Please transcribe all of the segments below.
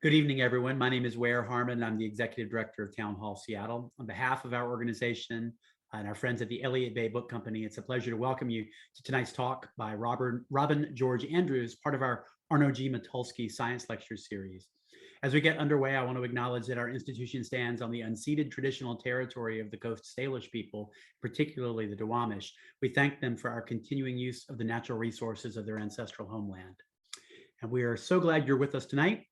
Good evening, everyone. My name is Ware Harmon. I'm the Executive Director of Town Hall Seattle. On behalf of our organization and our friends at the Elliott Bay Book Company, it's a pleasure to welcome you to tonight's talk by Robin George Andrews, part of our Arno G. Matulski Science Lecture Series. As we get underway, I want to acknowledge that our institution stands on the unceded traditional territory of the Coast Salish people, particularly the Duwamish. We thank them for our continuing use of the natural resources of their ancestral homeland. And we are so glad you're with us tonight.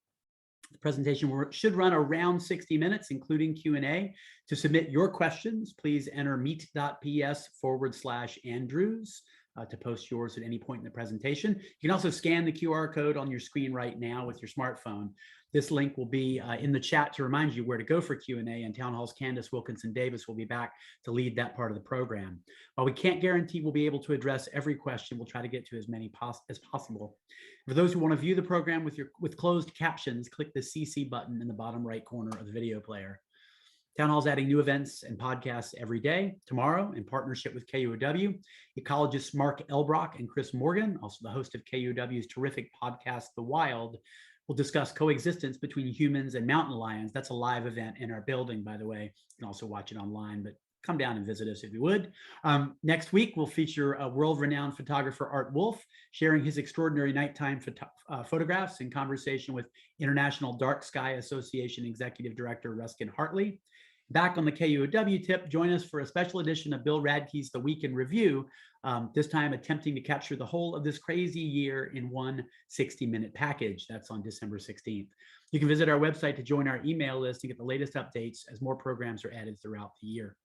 The presentation should run around 60 minutes, including Q&A. To submit your questions, please enter meet.ps/Andrews to post yours at any point in the presentation. You can also scan the QR code on your screen right now with your smartphone. This link will be in the chat to remind you where to go for Q&A, and Town Hall's Candace Wilkinson Davis will be back to lead that part of the program. While we can't guarantee we'll be able to address every question, we'll try to get to as many as possible. For those who want to view the program with closed captions, click the CC button in the bottom right corner of the video player. Town Hall's adding new events and podcasts every day. Tomorrow, in partnership with KUOW, ecologists Mark Elbrock and Chris Morgan, also the host of KUOW's terrific podcast, The Wild, will discuss coexistence between humans and mountain lions. That's a live event in our building, by the way. You can also watch it online, but come down and visit us if you would. Next week, we'll feature a world-renowned photographer, Art Wolfe, sharing his extraordinary nighttime photographs in conversation with International Dark Sky Association Executive Director Ruskin Hartley. Back on the KUOW tip, join us for a special edition of Bill Radke's The Week in Review, this time attempting to capture the whole of this crazy year in one 60-minute package. That's on December 16th. You can visit our website to join our email list and get the latest updates as more programs are added throughout the year.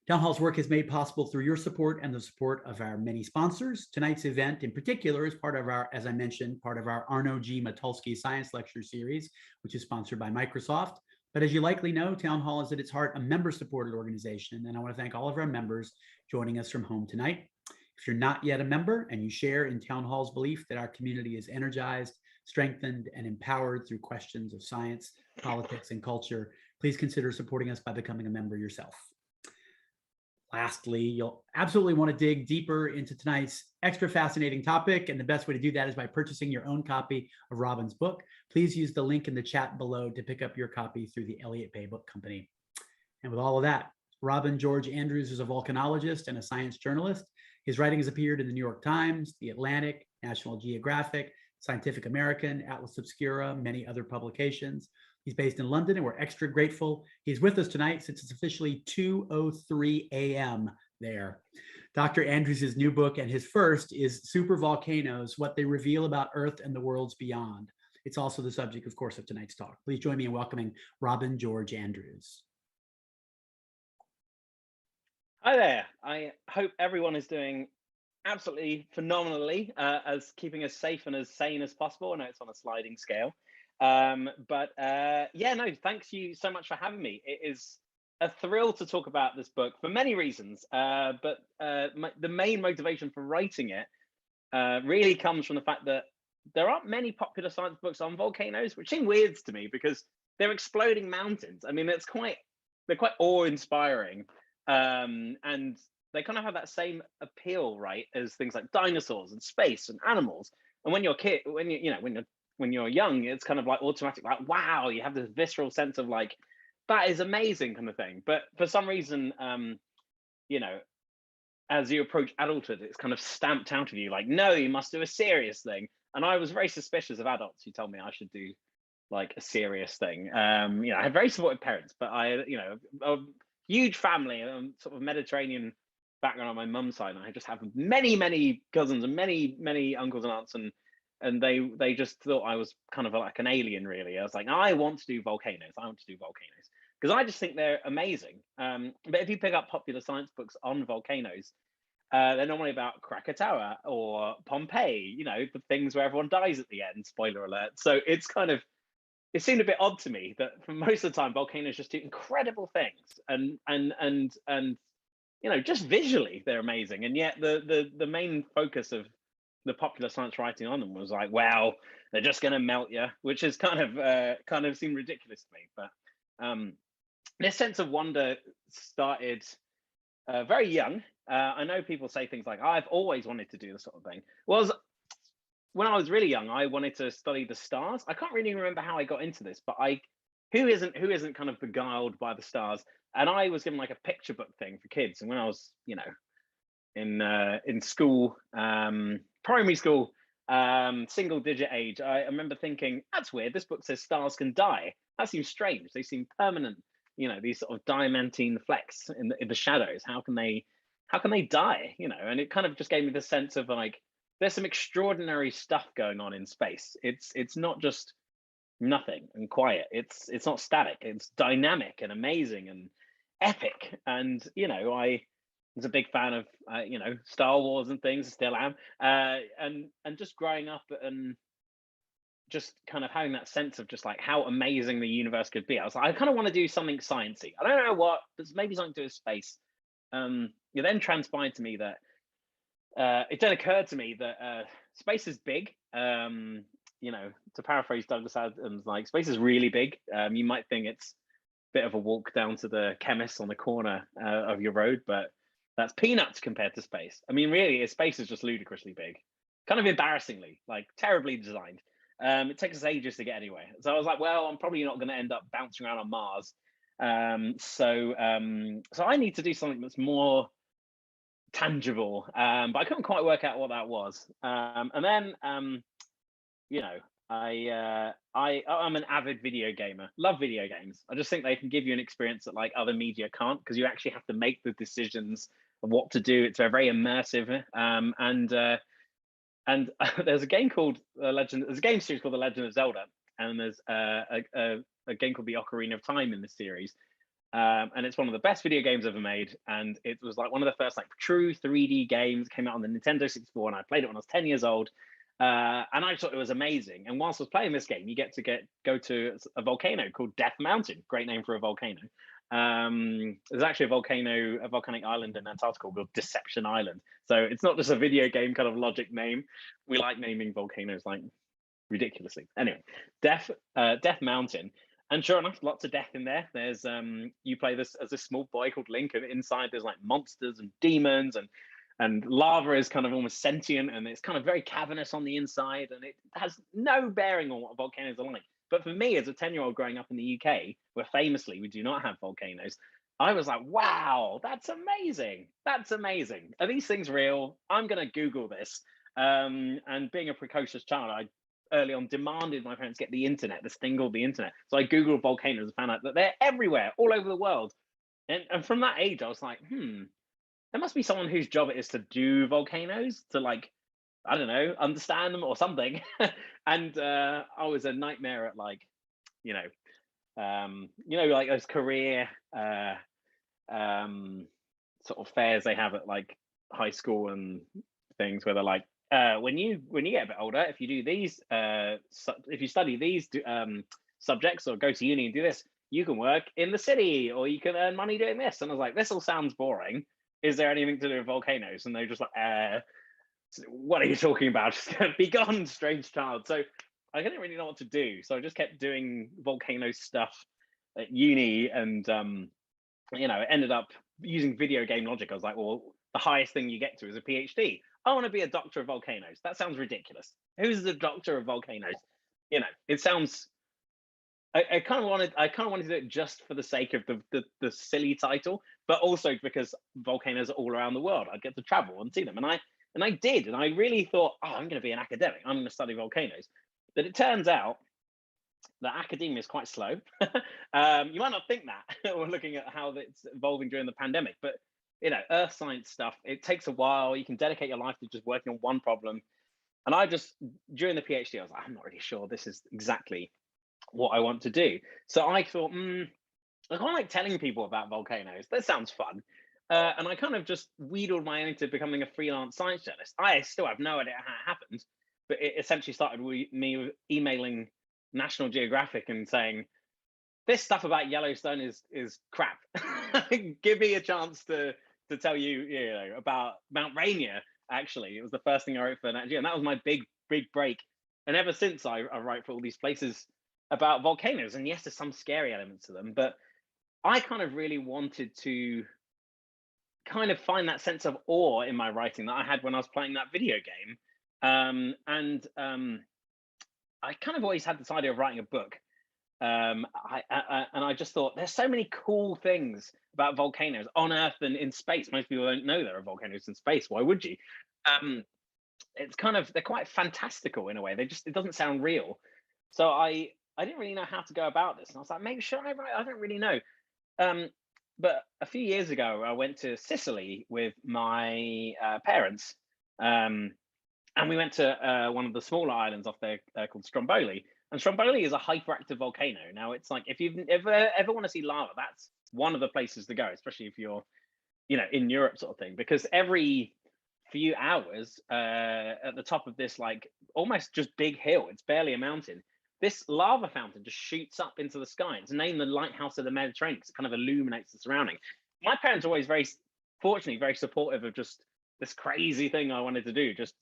Town Hall's work is made possible through your support and the support of our many sponsors. Tonight's event in particular is part of our, as I mentioned, part of our Arno G. Matulski Science Lecture Series, which is sponsored by Microsoft. But as you likely know, Town Hall is at its heart a member-supported organization, and I want to thank all of our members joining us from home tonight. If you're not yet a member and you share in Town Hall's belief that our community is energized, strengthened, and empowered through questions of science, politics, and culture, please consider supporting us by becoming a member yourself. Lastly, you'll absolutely want to dig deeper into tonight's extra fascinating topic, and the best way to do that is by purchasing your own copy of Robin's book. Please use the link in the chat below to pick up your copy through the Elliott Bay Book Company. And with all of that, Robin George Andrews is a volcanologist and a science journalist. His writing has appeared in the New York Times, The Atlantic, National Geographic, Scientific American, Atlas Obscura, many other publications. He's based in London, and we're extra grateful he's with us tonight since it's officially 2:03 a.m. there. Dr. Andrews' new book and his first is Super Volcanoes, What They Reveal About Earth and the Worlds Beyond. It's also the subject, of course, of tonight's talk. Please join me in welcoming Robin George Andrews. Hi there. I hope everyone is doing absolutely phenomenally, as keeping as safe and as sane as possible. I know it's on a sliding scale. Yeah, no, thanks you so much for having me. It is a thrill to talk about this book for many reasons, but the main motivation for writing it really comes from the fact that there aren't many popular science books on volcanoes, which seem weird to me because they're exploding mountains. I mean, they're quite awe-inspiring, and they kind of have that same appeal, right, as things like dinosaurs and space and animals. And when you're when you're young, it's kind of like automatic, like, wow, you have this visceral sense of like, that is amazing kind of thing. But for some reason, as you approach adulthood, it's kind of stamped out of you, like, no, you must do a serious thing. And I was very suspicious of adults who told me I should do like a serious thing. I had very supportive parents, but a huge family, sort of Mediterranean background on my mum's side. And I just have many, many cousins and many, many uncles and aunts, and they just thought I was kind of like an alien, really. I was like, I want to do volcanoes. I want to do volcanoes because I just think they're amazing. But if you pick up popular science books on volcanoes, they're normally about Krakatoa or Pompeii, the things where everyone dies at the end, spoiler alert. So it's kind of, it seemed a bit odd to me that for most of the time, volcanoes just do incredible things. And just visually, they're amazing. And yet the main focus of the popular science writing on them was like, well, they're just going to melt you, which is kind of seemed ridiculous to me. But this sense of wonder started very young. I know people say things like, I've always wanted to do this sort of thing. Well, when I was really young, I wanted to study the stars. I can't really remember how I got into this, but who isn't kind of beguiled by the stars? And I was given like a picture book thing for kids. And when I was, in school, primary school, single digit age, I remember thinking, that's weird. This book says stars can die. That seems strange. They seem permanent. These sort of diamantine flecks in the shadows. How can they die? And it kind of just gave me the sense of like, there's some extraordinary stuff going on in space. It's not just nothing and quiet. It's not static. It's dynamic and amazing and epic. And I was a big fan of Star Wars and things. Still am. And just growing up and just kind of having that sense of just like how amazing the universe could be. I was like, I kind of want to do something sciencey. I don't know what, but maybe something to do with space. It then transpired to me that it then occurred to me that space is big. To paraphrase Douglas Adams, like space is really big. You might think it's a bit of a walk down to the chemist on the corner of your road, but that's peanuts compared to space. I mean, really, space is just ludicrously big, kind of embarrassingly, like terribly designed. It takes us ages to get anywhere. So I was like, well, I'm probably not going to end up bouncing around on Mars. So I need to do something that's more tangible, but I couldn't quite work out what that was. And then, I'm an avid video gamer. Love video games. I just think they can give you an experience that like other media can't, because you actually have to make the decisions of what to do. It's very immersive. And there's a game called There's a game series called The Legend of Zelda, and there's a game called The Ocarina of Time in this series. And it's one of the best video games ever made. And it was like one of the first like true 3D games. Came out on the Nintendo 64, and I played it when I was 10 years old. And I thought it was amazing. And whilst I was playing this game, you get to go to a volcano called Death Mountain. Great name for a volcano. There's actually a volcanic island in Antarctica called Deception Island. So it's not just a video game kind of logic name. We like naming volcanoes like ridiculously. Anyway, Death Mountain. And sure enough, lots of death in there. There's you play this as a small boy called Link, and inside there's like monsters and demons, and lava is kind of almost sentient, and it's kind of very cavernous on the inside, and it has no bearing on what volcanoes are like. But for me, as a 10-year-old growing up in the UK, where famously we do not have volcanoes, I was like, wow, that's amazing. That's amazing. Are these things real? I'm going to Google this. And being a precocious child, I early on demanded my parents get the internet, this thing called the internet. So I Googled volcanoes and found out that they're everywhere, all over the world. And from that age, I was like, there must be someone whose job it is to do volcanoes, to like, I don't know, understand them or something. And I was a nightmare at like, like those career sort of fairs they have at like high school and things, where they're like, when you get a bit older, if you do these, if you study these subjects or go to uni and do this, you can work in the city or you can earn money doing this. And I was like, this all sounds boring. Is there anything to do with volcanoes? And they're just like, what are you talking about? Just be gone, strange child. So I didn't really know what to do. So I just kept doing volcano stuff at uni, and it ended up using video game logic. I was like, well, the highest thing you get to is a PhD. I want to be a doctor of volcanoes. That sounds ridiculous. Who's the doctor of volcanoes? It sounds. I kind of wanted to do it just for the sake of the silly title, but also because volcanoes are all around the world. I'd get to travel and see them, and I did, and I really thought, oh, I'm going to be an academic. I'm going to study volcanoes. But it turns out that academia is quite slow. You might not think that when looking at how it's evolving during the pandemic, but earth science stuff, it takes a while. You can dedicate your life to just working on one problem. And I just, during the PhD, I was like, I'm not really sure this is exactly what I want to do. So I thought, I quite like telling people about volcanoes. That sounds fun. And I kind of just wheedled my way into becoming a freelance science journalist. I still have no idea how it happened, but it essentially started with me emailing National Geographic and saying, this stuff about Yellowstone is crap. Give me a chance to tell you, about Mount Rainier. Actually, it was the first thing I wrote for Nat Geo, and that was my big break. And ever since, I write for all these places about volcanoes. And yes, there's some scary elements to them, but I kind of really wanted to kind of find that sense of awe in my writing that I had when I was playing that video game. I kind of always had this idea of writing a book. And I just thought there's so many cool things about volcanoes on Earth and in space. Most people don't know there are volcanoes in space. Why would you? It's kind of, they're quite fantastical in a way. It doesn't sound real. So I didn't really know how to go about this. And I was like, maybe should I write? I don't really know. But a few years ago, I went to Sicily with my parents. And we went to one of the smaller islands off there called Stromboli. And Stromboli is a hyperactive volcano. Now, it's like, if you've ever want to see lava, that's one of the places to go, especially if you're, in Europe sort of thing, because every few hours at the top of this, like, almost just big hill, it's barely a mountain, this lava fountain just shoots up into the sky. It's named the Lighthouse of the Mediterranean because it kind of illuminates the surrounding. My parents are always fortunately, very supportive of just this crazy thing I wanted to do. Just,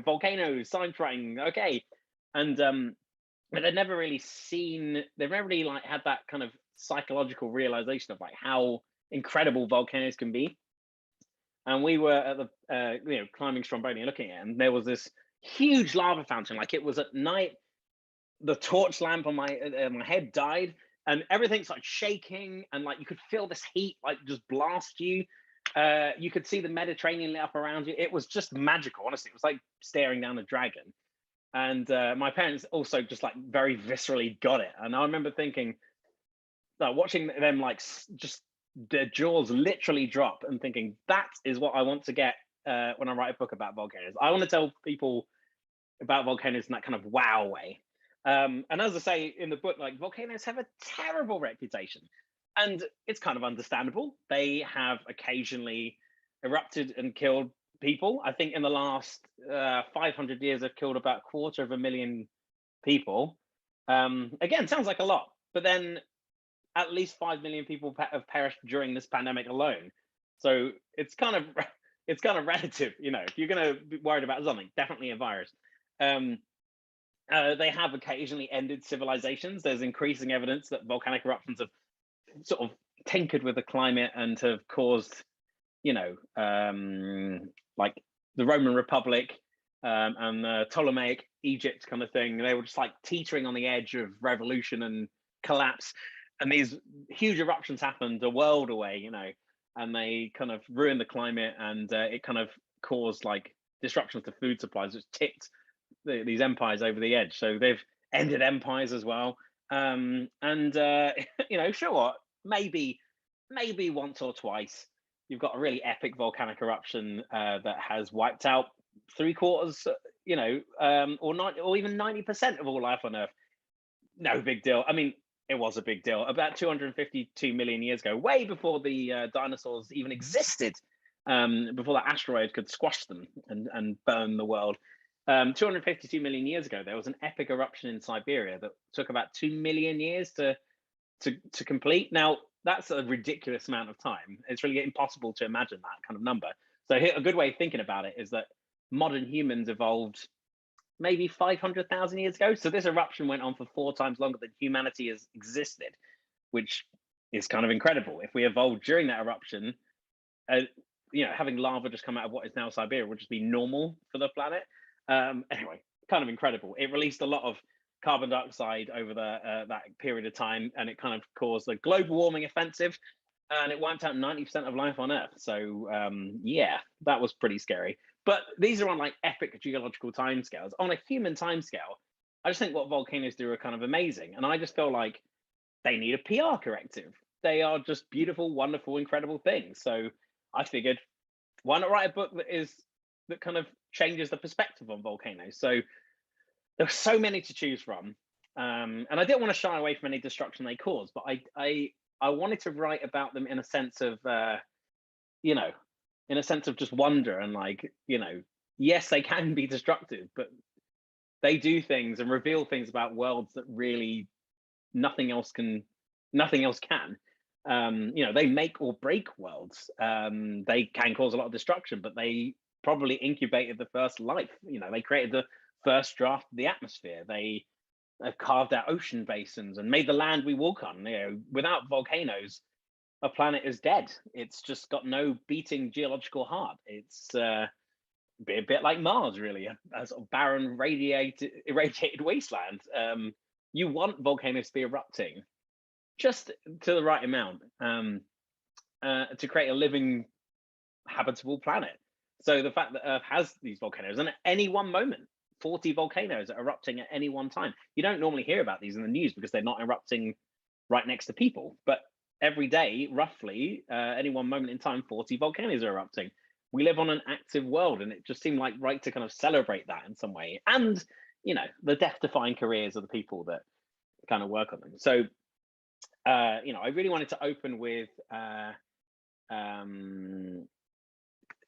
volcanoes, science writing, okay. And but they've never really like had that kind of psychological realization of like how incredible volcanoes can be. And we were at the climbing Stromboli and looking at it, and there was this huge lava fountain. Like, it was at night, the torch lamp on my head died, and everything's like shaking, and like you could feel this heat like just blast you. You could see the Mediterranean lit up around you. It was just magical, honestly. It was like staring down a dragon. And my parents also just like very viscerally got it. And I remember thinking, watching them like just their jaws literally drop, and thinking, that is what I want to get when I write a book about volcanoes. I want to tell people about volcanoes in that kind of wow way. And as I say in the book, like, volcanoes have a terrible reputation, and it's kind of understandable. They have occasionally erupted and killed people. I think in the last 500 years, they've killed about 250,000 people. Again, sounds like a lot, but then at least 5 million people have perished during this pandemic alone. So it's kind of relative. If you're going to be worried about something, definitely a virus. They have occasionally ended civilizations. There's increasing evidence that volcanic eruptions have sort of tinkered with the climate and have caused, like the Roman Republic and the Ptolemaic Egypt kind of thing. They were just like teetering on the edge of revolution and collapse. And these huge eruptions happened a world away, and they kind of ruined the climate, and it kind of caused like disruptions to food supplies, which tipped these empires over the edge. So they've ended empires as well. Sure, maybe once or twice you've got a really epic volcanic eruption that has wiped out 3/4, or even 90% of all life on Earth. No big deal. I mean, it was a big deal about 252 million years ago, way before the dinosaurs even existed, before that asteroid could squash them and burn the world. 252 million years ago, there was an epic eruption in Siberia that took about 2 million years to complete. Now, that's a ridiculous amount of time. It's really impossible to imagine that kind of number. So a good way of thinking about it is that modern humans evolved maybe 500,000 years ago. So this eruption went on for 4 times longer than humanity has existed, which is kind of incredible. If we evolved during that eruption, having lava just come out of what is now Siberia would just be normal for the planet. Anyway, kind of incredible. It released a lot of carbon dioxide over that period of time, and it kind of caused a global warming offensive, and it wiped out 90% of life on Earth. So yeah, that was pretty scary. But these are on like epic geological timescales. On a human timescale, I just think what volcanoes do are kind of amazing, and I just feel like they need a PR corrective. They are just beautiful, wonderful, incredible things. So I figured, why not write a book that kind of changes the perspective on volcanoes? So there's so many to choose from, and I didn't want to shy away from any destruction they cause, but I wanted to write about them in a sense of just wonder, and like, yes, they can be destructive, but they do things and reveal things about worlds that really nothing else can. They make or break worlds. They can cause a lot of destruction, but they probably incubated the first life. They created the first draft of the atmosphere. They have carved out ocean basins and made the land we walk on. Without volcanoes, a planet is dead. It's just got no beating geological heart. It's be a bit like Mars, really, a sort of barren, irradiated wasteland. You want volcanoes to be erupting just to the right amount to create a living, habitable planet. So the fact that Earth has these volcanoes, and at any one moment, 40 volcanoes are erupting at any one time. You don't normally hear about these in the news because they're not erupting right next to people. But every day, roughly, any one moment in time, 40 volcanoes are erupting. We live on an active world, and it just seemed like right to kind of celebrate that in some way. And, you know, the death-defying careers of the people that kind of work on them. So, you know, I really wanted to open with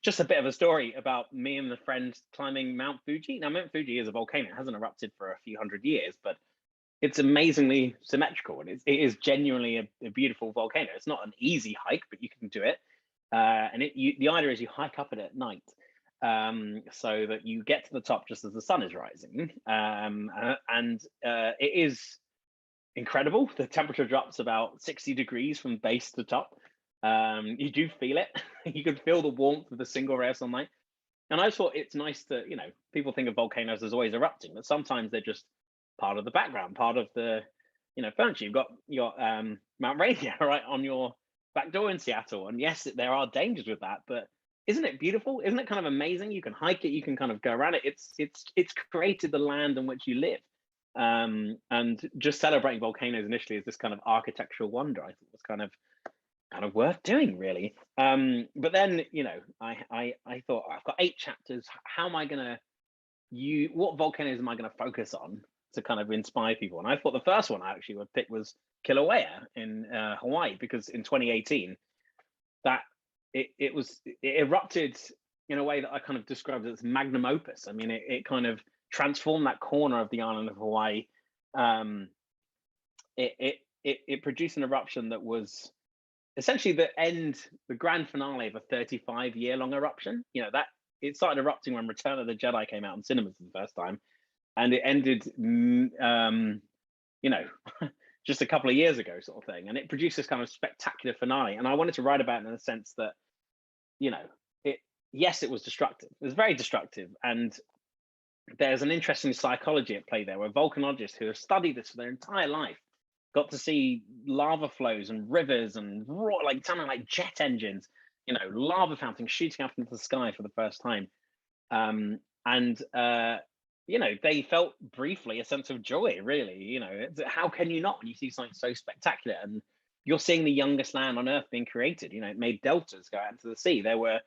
just a bit of a story about me and the friend climbing Mount Fuji. Now, Mount Fuji is a volcano. It hasn't erupted for a few hundred years, but it's amazingly symmetrical, and it is genuinely a beautiful volcano. It's not an easy hike, but you can do it. And the idea is you hike up it at night, so that you get to the top just as the sun is rising. It is incredible. The temperature drops about 60 degrees from base to top. You do feel it. You can feel the warmth of the single ray of sunlight. And I thought it's nice to, you know, people think of volcanoes as always erupting, but sometimes they're just part of the background, part of the, you know, furniture. You've got your Mount Rainier right on your back door in Seattle. And yes, there are dangers with that, but isn't it beautiful? Isn't it kind of amazing? You can hike it, you can kind of go around it. It's created the land in which you live. And just celebrating volcanoes initially as this kind of architectural wonder, I thought was kind of worth doing, really. But then, you know, I thought, I've got 8 chapters. How am I gonna what volcanoes am I gonna focus on to kind of inspire people? And I thought the first one I actually would pick was Kilauea in Hawaii, because in 2018 that it erupted in a way that I kind of described as magnum opus. I mean, it kind of transformed that corner of the island of Hawaii. It produced an eruption that was essentially the grand finale of a 35-year-long eruption. You know, that it started erupting when Return of the Jedi came out in cinemas for the first time, and it ended, you know, just a couple of years ago, sort of thing. And it produced this kind of spectacular finale. And I wanted to write about it in the sense that, you know, yes, it was destructive. It was very destructive, and there's an interesting psychology at play there, where volcanologists who have studied this for their entire life got to see lava flows and rivers and like sounding like jet engines, you know, lava fountains shooting up into the sky for the first time. You know, they felt briefly a sense of joy, really. You know, how can you not when you see something so spectacular? And you're seeing the youngest land on Earth being created. You know, it made deltas go out into the sea. There were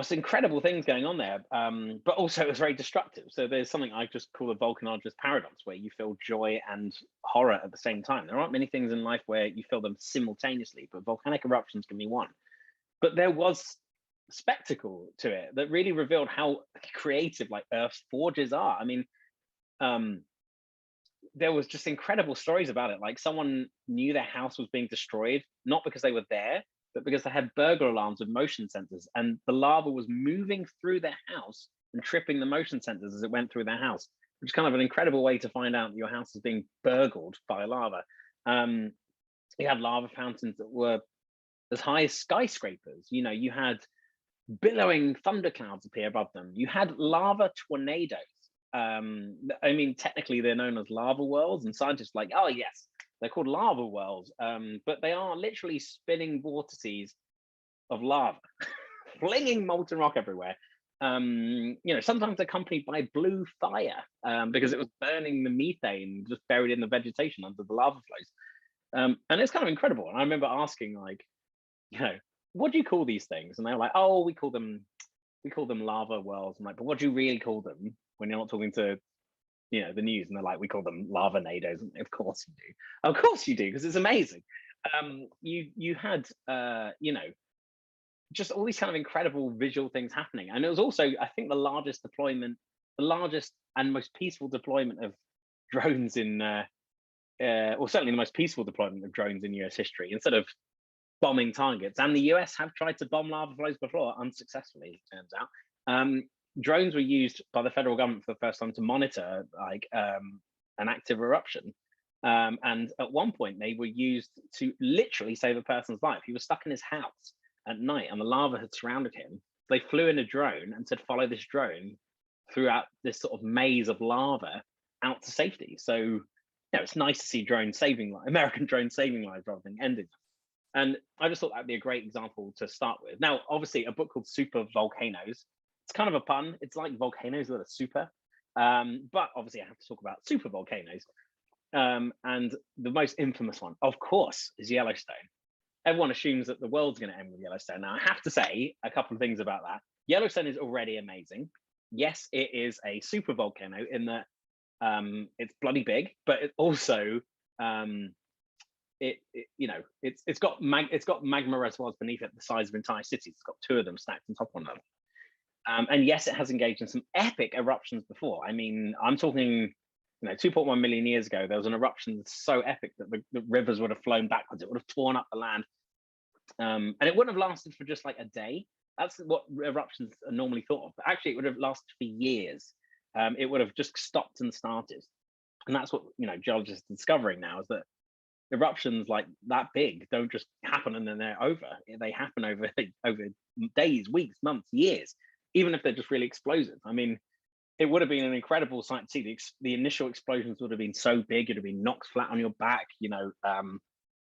some incredible things going on there, but also it was very destructive. So there's something I just call the Volcanologist Paradox, where you feel joy and horror at the same time. There aren't many things in life where you feel them simultaneously, but volcanic eruptions can be one. But there was spectacle to it that really revealed how creative like Earth's forges are. I mean, there was just incredible stories about it. Like, someone knew their house was being destroyed, not because they were there, but because they had burglar alarms with motion sensors, and the lava was moving through their house and tripping the motion sensors as it went through their house, which is kind of an incredible way to find out that your house is being burgled by lava. You had lava fountains that were as high as skyscrapers. You know, you had billowing thunderclouds appear above them. You had lava tornadoes. I mean, technically they're known as lava whirls, and scientists are like, oh yes, they're called lava whirls, but they are literally spinning vortices of lava, flinging molten rock everywhere. You know, sometimes accompanied by blue fire, because it was burning the methane just buried in the vegetation under the lava flows. And it's kind of incredible. And I remember asking, like, you know, what do you call these things? And they were like, oh, we call them lava whirls. I'm like, but what do you really call them when you're not talking to, you know, the news? And they're like, we call them lava-nados. And of course you do. Of course you do, because it's amazing. You had, you know, just all these kind of incredible visual things happening. And it was also, I think, the largest and most peaceful deployment of drones in, or certainly the most peaceful deployment of drones in US history, instead of bombing targets. And the US have tried to bomb lava flows before, unsuccessfully, it turns out. Drones were used by the federal government for the first time to monitor like an active eruption. And at one point they were used to literally save a person's life. He was stuck in his house at night and the lava had surrounded him. they flew in a drone and said, follow this drone throughout this sort of maze of lava out to safety. So, you know, it's nice to see American drones saving lives rather than ending them. And I just thought that'd be a great example to start with. Now, obviously, a book called Super Volcanoes, it's kind of a pun. It's like volcanoes that are super. But obviously, I have to talk about super volcanoes. And the most infamous one, of course, is Yellowstone. Everyone assumes that the world's going to end with Yellowstone. Now, I have to say a couple of things about that. Yellowstone is already amazing. Yes, it is a super volcano in that it's bloody big, but it also it's got magma reservoirs beneath it the size of entire cities. It's got 2 of them stacked on top of one another. And yes, it has engaged in some epic eruptions before. I mean, I'm talking, 2.1 million years ago, there was an eruption so epic that the rivers would have flown backwards. It would have torn up the land. And it wouldn't have lasted for just like a day. That's what eruptions are normally thought of. But actually, it would have lasted for years. It would have just stopped and started. And that's what, geologists are discovering now, is that eruptions like that big don't just happen and then they're over. They happen over days, weeks, months, years, even if they're just really explosive. I mean, it would have been an incredible sight to see. The initial explosions would have been so big, you'd have been knocked flat on your back.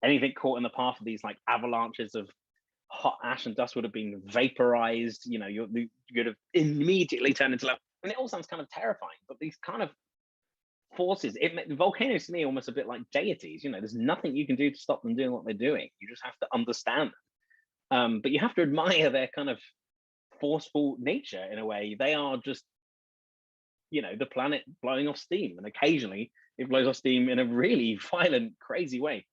Anything caught in the path of these like avalanches of hot ash and dust would have been vaporized. You'd have immediately turned into lava. And it all sounds kind of terrifying, but these kind of forces, volcanoes to me almost a bit like deities. There's nothing you can do to stop them doing what they're doing. You just have to understand them. But you have to admire their kind of forceful nature in a way. They are just, the planet blowing off steam, and occasionally it blows off steam in a really violent, crazy way.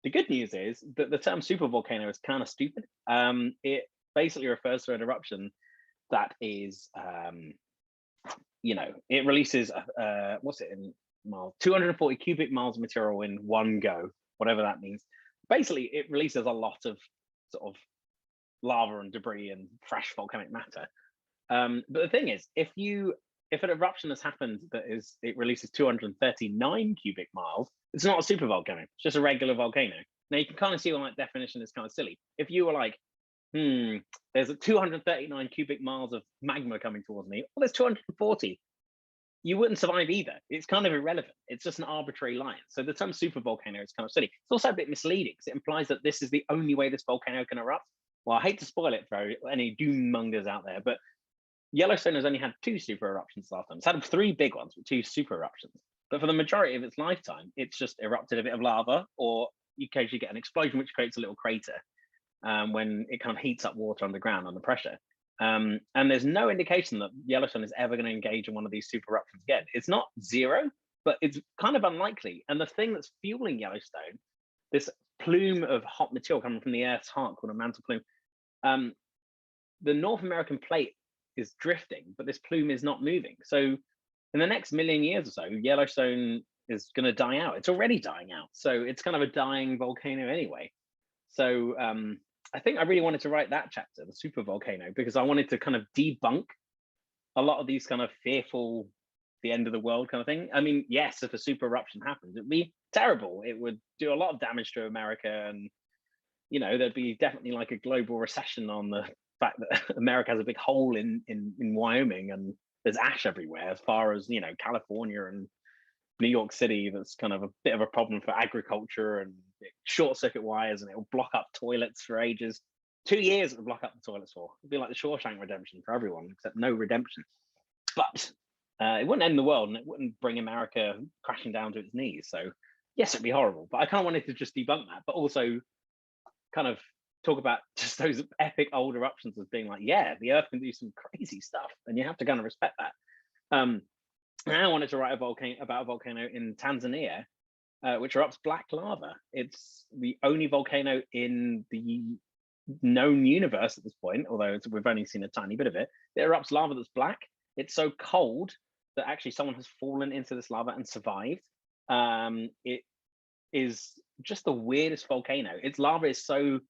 The good news is that the term supervolcano is kind of stupid. It basically refers to an eruption that is, it releases, what's it in miles? 240 cubic miles of material in one go, whatever that means. Basically, it releases a lot of sort of lava and debris and fresh volcanic matter. But the thing is, if an eruption has happened it releases 239 cubic miles, it's not a supervolcano, it's just a regular volcano. Now you can kind of see why that definition is kind of silly. If you were like, there's a 239 cubic miles of magma coming towards me, well, there's 240. You wouldn't survive either. It's kind of irrelevant. It's just an arbitrary line. So the term supervolcano is kind of silly. It's also a bit misleading because it implies that this is the only way this volcano can erupt. Well, I hate to spoil it for any doom mongers out there, but Yellowstone has only had 2 super eruptions last time. It's had 3 big ones with 2 super eruptions. But for the majority of its lifetime, it's just erupted a bit of lava, or you occasionally get an explosion, which creates a little crater when it kind of heats up water underground under pressure. And there's no indication that Yellowstone is ever going to engage in one of these super eruptions again. It's not zero, but it's kind of unlikely. And the thing that's fueling Yellowstone, this plume of hot material coming from the Earth's heart called a mantle plume, the North American plate is drifting, but this plume is not moving. So in the next million years or so, Yellowstone is going to die out. It's already dying out. So it's kind of a dying volcano anyway. So I think I really wanted to write that chapter, the super volcano, because I wanted to kind of debunk a lot of these kind of fearful, the end of the world kind of thing. I mean, yes, if a super eruption happens, it'd be terrible. It would do a lot of damage to America, and there'd be definitely like a global recession on the fact that America has a big hole in Wyoming, and there's ash everywhere, as far as California and New York City. That's kind of a bit of a problem for agriculture, and short circuit wires, and it will block up toilets for ages. 2 years it will block up the toilets for. It'd be like the Shawshank Redemption for everyone, except no redemption. But it wouldn't end the world, and it wouldn't bring America crashing down to its knees. So yes, it'd be horrible, but I kind of wanted to just debunk that, but also kind of talk about just those epic old eruptions as being like, yeah, the Earth can do some crazy stuff, and you have to kind of respect that. And I wanted to write about a volcano in Tanzania, which erupts black lava. It's the only volcano in the known universe at this point, although we've only seen a tiny bit of it. It erupts lava that's black. It's so cold that actually someone has fallen into this lava and survived. It is just the weirdest volcano. Its lava is so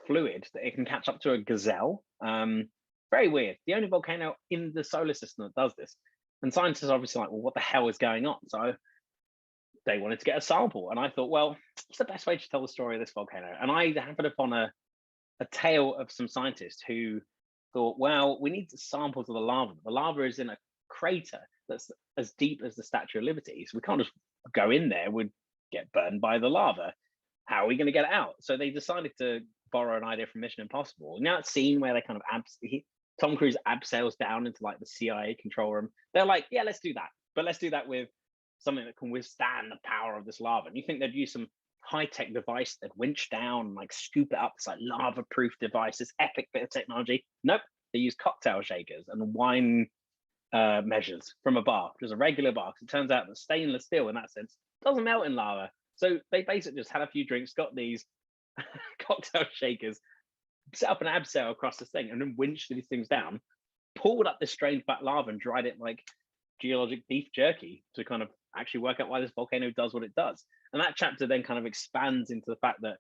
fluid that it can catch up to a gazelle. Very weird. The only volcano in the solar system that does this. And scientists are obviously like, well, what the hell is going on? So they wanted to get a sample. And I thought, well, what's the best way to tell the story of this volcano? And I happened upon a tale of some scientists who thought, well, we need samples of the lava. The lava is in a crater that's as deep as the Statue of Liberty. So we can't just go in there, we'd get burned by the lava. How are we going to get it out? So they decided to borrow an idea from Mission Impossible. Now it's scene where they kind of Tom Cruise abseils down into like the CIA control room. They're like, yeah, let's do that. But let's do that with something that can withstand the power of this lava. And you think they'd use some high-tech device that winch down and like scoop it up. It's like lava-proof device, this epic bit of technology. Nope, they use cocktail shakers and wine measures from a bar, just a regular bar. Because it turns out that stainless steel, in that sense, doesn't melt in lava. So they basically just had a few drinks, got these cocktail shakers, set up an abseil across this thing, and then winched these things down, pulled up this strange black lava and dried it like geologic beef jerky to kind of actually work out why this volcano does what it does. And that chapter then kind of expands into the fact that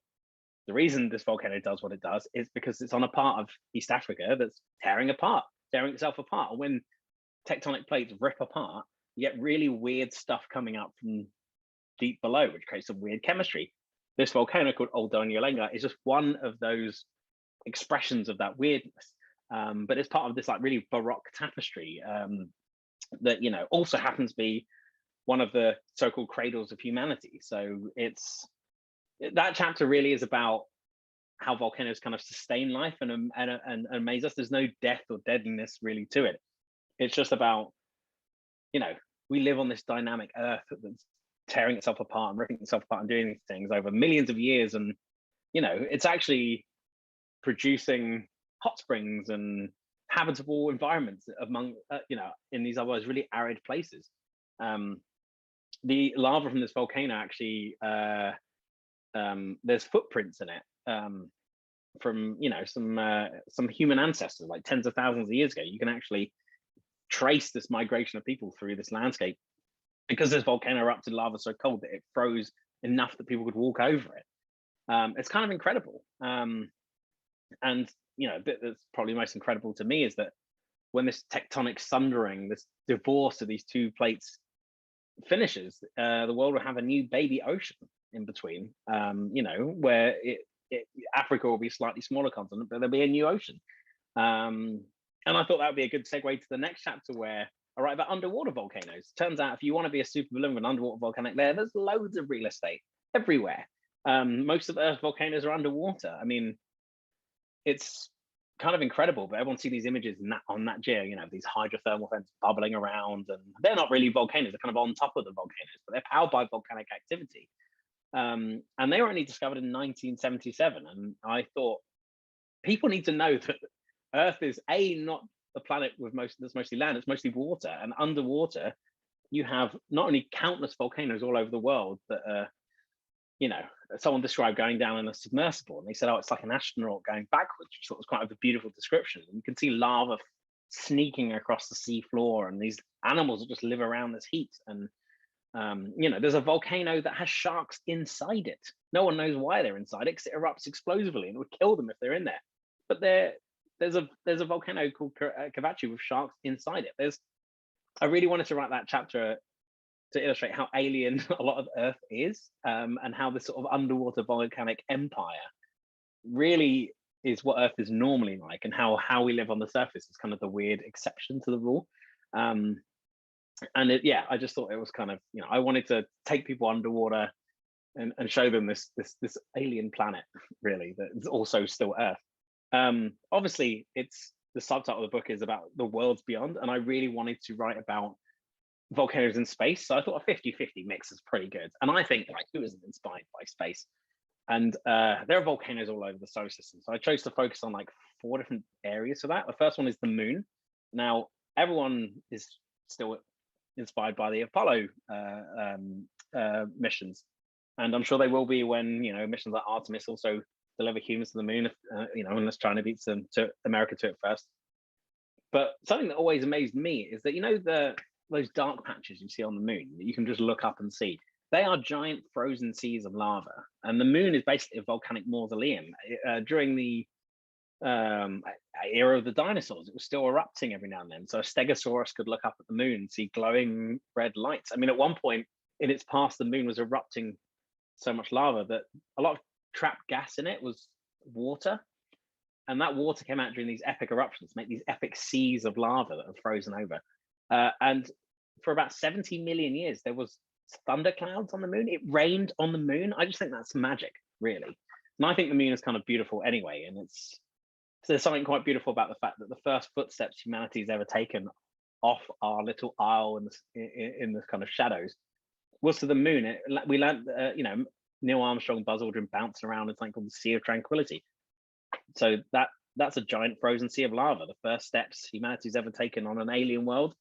the reason this volcano does what it does is because it's on a part of East Africa that's tearing itself apart. And when tectonic plates rip apart, you get really weird stuff coming up from deep below, which creates some weird chemistry. This volcano called Old Donyalenga is just one of those expressions of that weirdness. But it's part of this like really baroque tapestry that, you know, also happens to be one of the so-called cradles of humanity. So that chapter really is about how volcanoes kind of sustain life and amaze us. There's no death or deadliness really to it. It's just about, you know, we live on this dynamic earth that's tearing itself apart and ripping itself apart and doing these things over millions of years. And, you know, it's actually producing hot springs and habitable environments among, you know, in these otherwise really arid places. The lava from this volcano actually, there's footprints in it from, you know, some human ancestors, like tens of thousands of years ago. You can actually trace this migration of people through this landscape because this volcano erupted lava so cold that it froze enough that people could walk over it. It's kind of incredible. And, you know, a bit that's probably most incredible to me is that when this tectonic sundering, this divorce of these two plates finishes, the world will have a new baby ocean in between, you know, where Africa will be a slightly smaller continent, but there'll be a new ocean. And I thought that would be a good segue to the next chapter where I write about underwater volcanoes. Turns out if you want to be a super believer in underwater volcanic layer, there's loads of real estate everywhere. Most of Earth's volcanoes are underwater. I mean, it's kind of incredible, but everyone see these images on Nat Geo, you know, these hydrothermal vents bubbling around, and they're not really volcanoes, they're kind of on top of the volcanoes, but they're powered by volcanic activity. And they were only discovered in 1977. And I thought people need to know that Earth is not a planet that's mostly land, it's mostly water. And underwater, you have not only countless volcanoes all over the world that are, you know, someone described going down in a submersible, and they said, oh, it's like an astronaut going backwards, which I thought was quite a beautiful description. And you can see lava sneaking across the sea floor, and these animals that just live around this heat. And you know, there's a volcano that has sharks inside it. No one knows why they're inside it because it erupts explosively and it would kill them if they're in there. But there's a volcano called Cavachi with sharks inside it. I really wanted to write that chapter to illustrate how alien a lot of Earth is, and how this sort of underwater volcanic empire really is what Earth is normally like, and how we live on the surface is kind of the weird exception to the rule. And I just thought it was kind of, you know, I wanted to take people underwater and show them this alien planet, really, that is also still Earth. Obviously, it's the subtitle of the book is about the worlds beyond, and I really wanted to write about volcanoes in space. So I thought a 50-50 mix is pretty good. And I think, like, who isn't inspired by space? And there are volcanoes all over the solar system. So I chose to focus on like 4 different areas for that. The first one is the moon. Now, everyone is still inspired by the Apollo missions. And I'm sure they will be when, you know, missions like Artemis also deliver humans to the moon, you know, unless China beats them to America to it first. But something that always amazed me is that, you know, those dark patches you see on the moon that you can just look up and see, they are giant frozen seas of lava. And the moon is basically a volcanic mausoleum. During the era of the dinosaurs, it was still erupting every now and then. So a stegosaurus could look up at the moon and see glowing red lights. I mean, at one point in its past, the moon was erupting so much lava that a lot of trapped gas in it was water. And that water came out during these epic eruptions, make these epic seas of lava that have frozen over. And for about 70 million years, there was thunder clouds on the moon. It rained on the moon. I just think that's magic, really. And I think the moon is kind of beautiful anyway. And there's something quite beautiful about the fact that the first footsteps humanity's ever taken off our little isle in this kind of shadows was to the moon. We learned, Neil Armstrong, Buzz Aldrin bouncing around in something called the Sea of Tranquility. So that's a giant frozen sea of lava. The first steps humanity's ever taken on an alien world,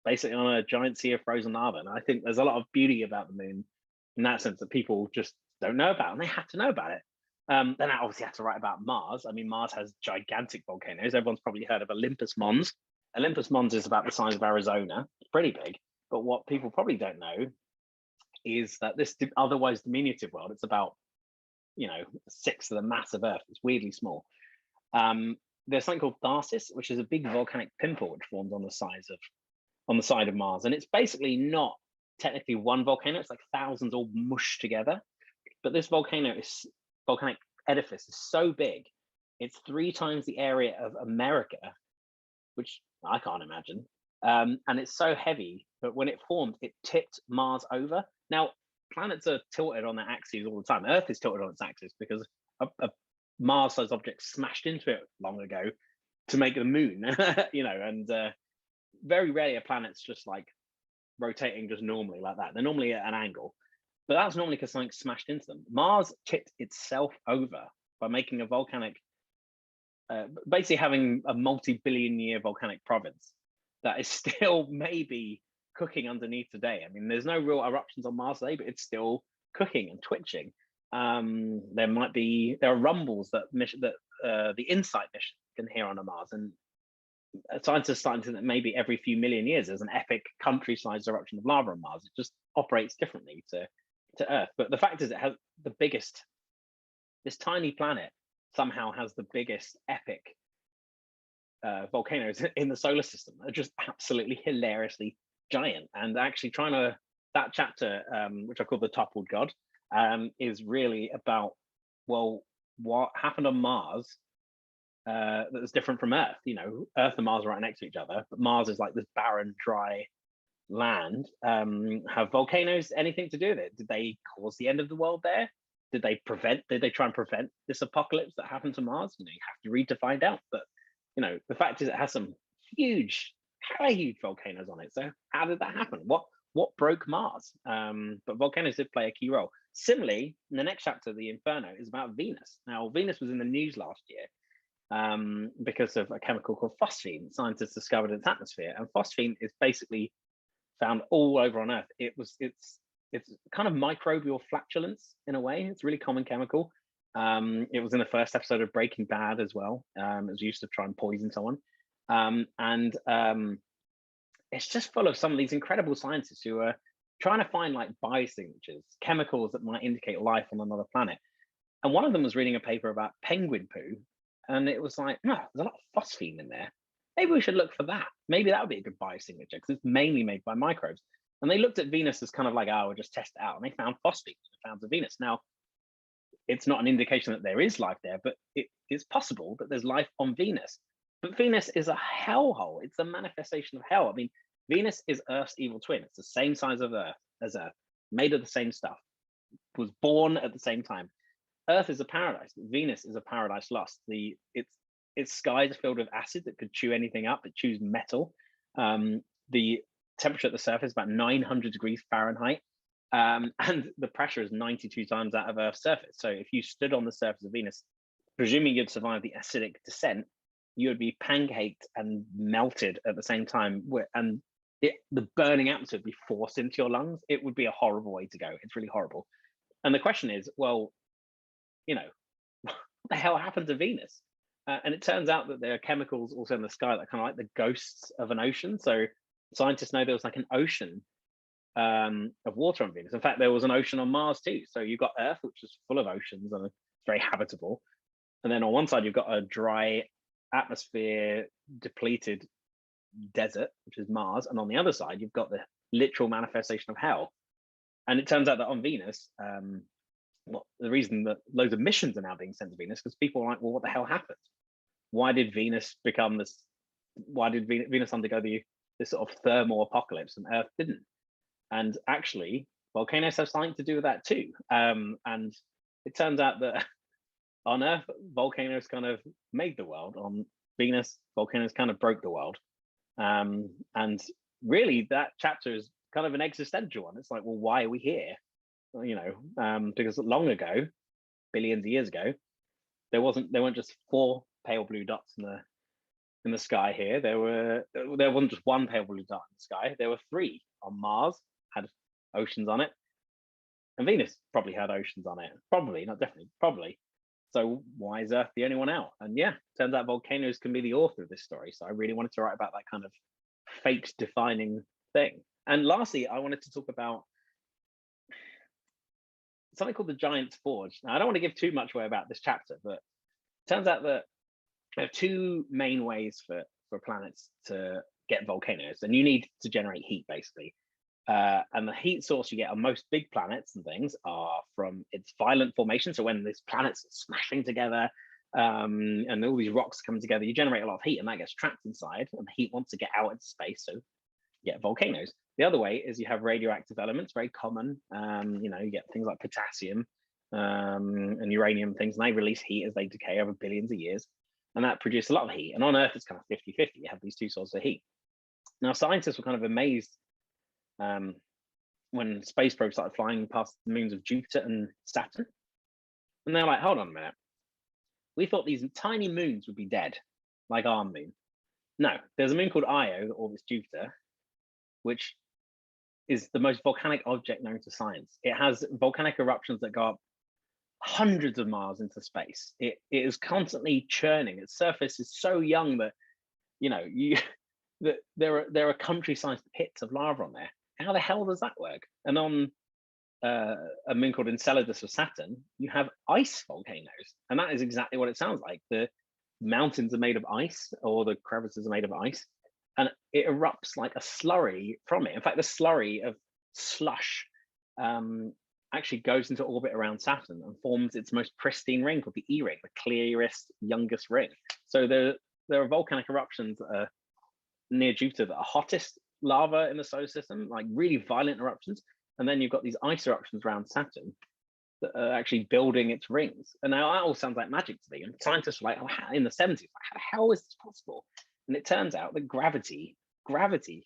basically on a giant sea of frozen lava. And I think there's a lot of beauty about the moon in that sense that people just don't know about, and they have to know about it. Then I obviously have to write about Mars. I mean, Mars has gigantic volcanoes. Everyone's probably heard of Olympus Mons. Olympus Mons is about the size of Arizona, pretty big. But what people probably don't know is that this otherwise diminutive world, it's about, a sixth of the mass of Earth. It's weirdly small. There's something called Tharsis, which is a big volcanic pimple which forms on the side of Mars. And it's basically not technically one volcano. It's like thousands all mushed together. But this volcanic edifice is so big, it's 3 times the area of America, which I can't imagine. And it's so heavy, but when it formed, it tipped Mars over. Now, planets are tilted on their axes all the time. Earth is tilted on its axis because a Mars-sized object smashed into it long ago to make the moon, and very rarely are planets just like rotating just normally like that. They're normally at an angle, but that's normally because something smashed into them. Mars tipped itself over by making a volcanic, basically having a multi-billion-year volcanic province that is still maybe cooking underneath today. I mean, there's no real eruptions on Mars today, but it's still cooking and twitching. There are rumbles that the InSight mission can hear on a Mars, and scientists are starting to think that maybe every few million years there's an epic country-sized eruption of lava on Mars. It just operates differently to Earth. But the fact is, it has the biggest. This tiny planet somehow has the biggest epic volcanoes in the solar system. They're just absolutely hilariously giant. And actually that chapter, which I call The Toppled God, is really about, well, what happened on Mars that was different from Earth. Earth and Mars are right next to each other, but Mars is like this barren, dry land. Have volcanoes anything to do with it? Did they cause the end of the world there? Did they try and prevent this apocalypse that happened to Mars? You have to read to find out. But the fact is, it has some huge volcanoes on it. So how did that happen? What broke Mars? But volcanoes did play a key role. Similarly, in the next chapter, the Inferno, is about Venus. Now, Venus was in the news last year because of a chemical called phosphine. Scientists discovered in its atmosphere, and phosphine is basically found all over on Earth. It's kind of microbial flatulence in a way. It's a really common chemical. It was in the first episode of Breaking Bad as well. It was used to try and poison someone. It's just full of some of these incredible scientists who are trying to find like biosignatures, chemicals that might indicate life on another planet. And one of them was reading a paper about penguin poo, and it was like, no, there's a lot of phosphine in there. Maybe we should look for that. Maybe that would be a good biosignature because it's mainly made by microbes. And they looked at Venus as kind of like, we'll just test it out. And they found phosphine in the fountains of Venus. Now, it's not an indication that there is life there, but it's possible that there's life on Venus. But Venus is a hellhole. It's a manifestation of hell. I mean, Venus is Earth's evil twin. It's the same size of Earth as Earth, made of the same stuff, was born at the same time. Earth is a paradise. Venus is a paradise lost. Its skies are filled with acid that could chew anything up. It chews metal. The temperature at the surface is about 900 degrees Fahrenheit. And the pressure is 92 times that of Earth's surface. So if you stood on the surface of Venus, presuming you'd survive the acidic descent, you would be pancaked and melted at the same time. And the burning atmosphere would be forced into your lungs. It would be a horrible way to go. It's really horrible. And the question is, well, what the hell happened to Venus? And it turns out that there are chemicals also in the sky that kind of like the ghosts of an ocean. So scientists know there was like an ocean of water on Venus. In fact, there was an ocean on Mars too. So you've got Earth, which is full of oceans and it's very habitable. And then on one side, you've got a dry atmosphere, depleted desert, which is Mars. And on the other side, you've got the literal manifestation of hell. And it turns out that on Venus, the reason that loads of missions are now being sent to Venus, because people are like, well, what the hell happened? why did Venus become this? Why did Venus undergo this sort of thermal apocalypse and Earth didn't? And actually, volcanoes have something to do with that too. And it turns out that on Earth, volcanoes kind of made the world. On Venus, volcanoes kind of broke the world. And really, that chapter is kind of an existential one. It's like, well, why are we here? You know, because long ago, billions of years ago, there weren't just 4 pale blue dots in the sky here. There wasn't just 1 pale blue dot in the sky. There were 3. On Mars, had oceans on it, and Venus probably had oceans on it. Probably, not definitely, probably. So why is Earth the only one out? And yeah, turns out volcanoes can be the author of this story. So I really wanted to write about that kind of fate defining thing. And lastly, I wanted to talk about something called the Giant's Forge. Now, I don't want to give too much away about this chapter, but it turns out that there are 2 main ways for planets to get volcanoes, and you need to generate heat basically. And the heat source you get on most big planets and things are from its violent formation. So when these planets are smashing together and all these rocks come together, you generate a lot of heat, and that gets trapped inside, and the heat wants to get out into space. So you get volcanoes. The other way is you have radioactive elements, very common. You know, you get things like potassium and uranium things, and they release heat as they decay over billions of years. And that produces a lot of heat. And on Earth, it's kind of 50-50. You have these 2 sources of heat. Now, scientists were kind of amazed when space probes started flying past the moons of Jupiter and Saturn. And they're like, hold on a minute. We thought these tiny moons would be dead, like our moon. No, there's a moon called Io, that orbits Jupiter, which is the most volcanic object known to science. It has volcanic eruptions that go up hundreds of miles into space. It is constantly churning. Its surface is so young that, you know, that there are country-sized pits of lava on there. How the hell does that work? And on a moon called Enceladus of Saturn, you have ice volcanoes, and that is exactly what it sounds like. The mountains are made of ice, or the crevices are made of ice, and it erupts like a slurry from it. In fact, the slurry of slush actually goes into orbit around Saturn and forms its most pristine ring called the E ring, the clearest, youngest ring. So there are volcanic eruptions that are near Jupiter that are hottest lava in the solar system, like really violent eruptions. And then you've got these ice eruptions around Saturn that are actually building its rings. And now that all sounds like magic to me. And scientists were like, oh, in the 70s, like, how the hell is this possible? And it turns out that gravity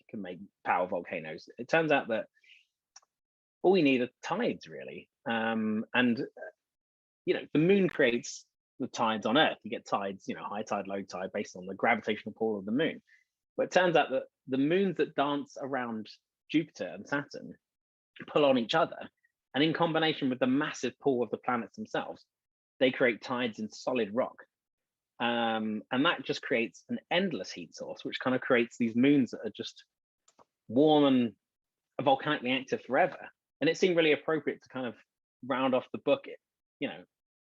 can make power volcanoes. It turns out that all we need are tides, really. And you know, the moon creates the tides on Earth. You get tides, you know, high tide, low tide, based on the gravitational pull of the moon. But it turns out that the moons that dance around Jupiter and Saturn pull on each other, and in combination with the massive pull of the planets themselves, they create tides in solid rock. And that just creates an endless heat source, which kind of creates these moons that are just warm and volcanically active forever. And it seemed really appropriate to kind of round off the book, you know,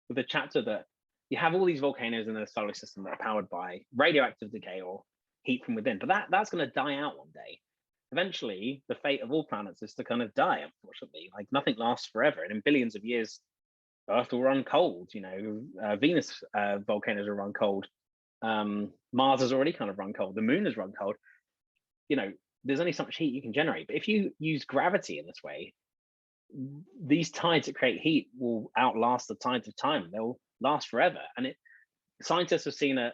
with a chapter that you have all these volcanoes in the solar system that are powered by radioactive decay or heat from within, but that's going to die out one day. Eventually, the fate of all planets is to kind of die, unfortunately. Like, nothing lasts forever, and in billions of years, Earth will run cold. You know, Venus volcanoes will run cold. Mars has already kind of run cold. The moon has run cold. You know, there's only so much heat you can generate. But if you use gravity in this way, these tides that create heat will outlast the tides of time. They'll last forever. And scientists have seen a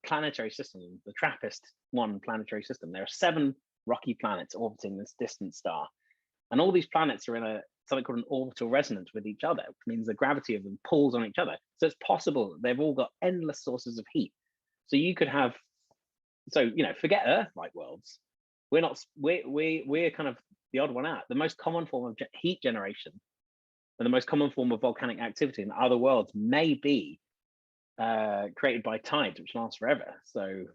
planetary system, the TRAPPIST-1 planetary system. There are 7 rocky planets orbiting this distant star. And all these planets are in something called an orbital resonance with each other, which means the gravity of them pulls on each other. So it's possible that they've all got endless sources of heat. So you could have, you know, forget Earth-like worlds. We're kind of the odd one out. The most common form of heat generation and the most common form of volcanic activity in other worlds may be created by tides, which last forever. So,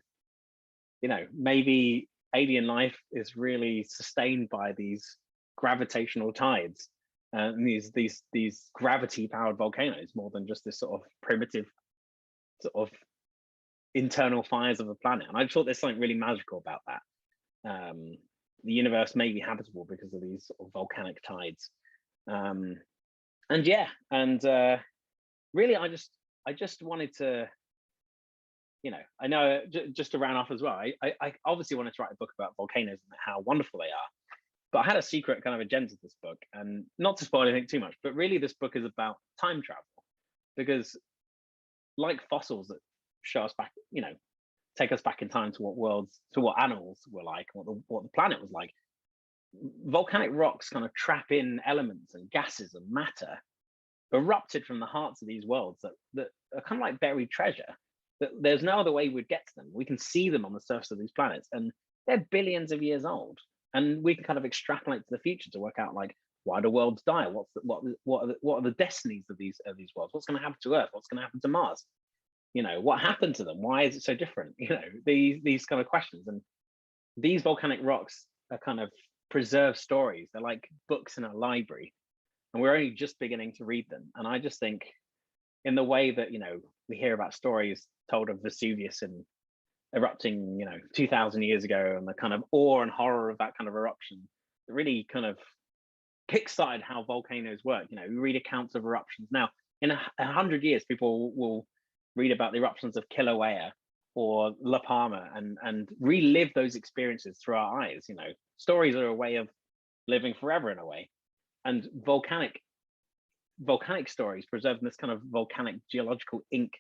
you know, maybe alien life is really sustained by these gravitational tides and these gravity powered volcanoes, more than just this sort of primitive sort of internal fires of the planet. And I thought there's something really magical about that. The universe may be habitable because of these sort of volcanic tides. Really, I just wanted to I know just to round off as well, I obviously wanted to write a book about volcanoes and how wonderful they are, but I had a secret kind of agenda to this book, and not to spoil anything too much, but really this book is about time travel, because like fossils that show us back, take us back in time to what animals were like, what the planet was like. Volcanic rocks kind of trap in elements and gases and matter erupted from the hearts of these worlds that are kind of like buried treasure. That there's no other way we'd get to them. We can see them on the surface of these planets, and they're billions of years old. And we can kind of extrapolate to the future to work out like, why do worlds die? What are the destinies of these worlds? What's going to happen to Earth? What's going to happen to Mars? What happened to them? Why is it so different? These kind of questions. And these volcanic rocks are kind of preserved stories. They're like books in a library, and we're only just beginning to read them. And I just think, in the way that we hear about stories told of Vesuvius and erupting 2000 years ago, and the kind of awe and horror of that kind of eruption, it really kind of kickstarted how volcanoes work. We read accounts of eruptions now. In 100 years, people will read about the eruptions of Kilauea or La Palma and relive those experiences through our eyes. Stories are a way of living forever in a way. And volcanic stories preserved in this kind of volcanic geological ink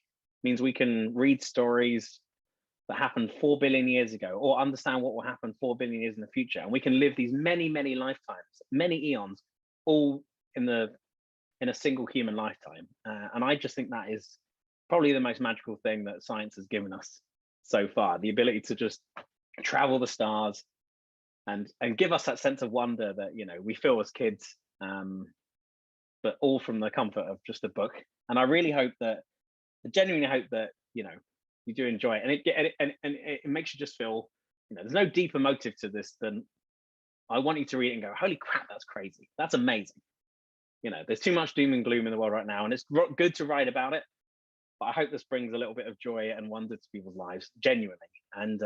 means we can read stories that happened 4 billion years ago, or understand what will happen 4 billion years in the future. And we can live these many, many lifetimes, many eons, all in a single human lifetime. And I just think that is probably the most magical thing that science has given us so far, the ability to just travel the stars and give us that sense of wonder that we feel as kids, but all from the comfort of just a book. And I genuinely hope that you do enjoy it, and it makes you just feel there's no deeper motive to this than, I want you to read it and go, holy crap, that's crazy, that's amazing. There's too much doom and gloom in the world right now, and it's good to write about it, but I hope this brings a little bit of joy and wonder to people's lives, genuinely. And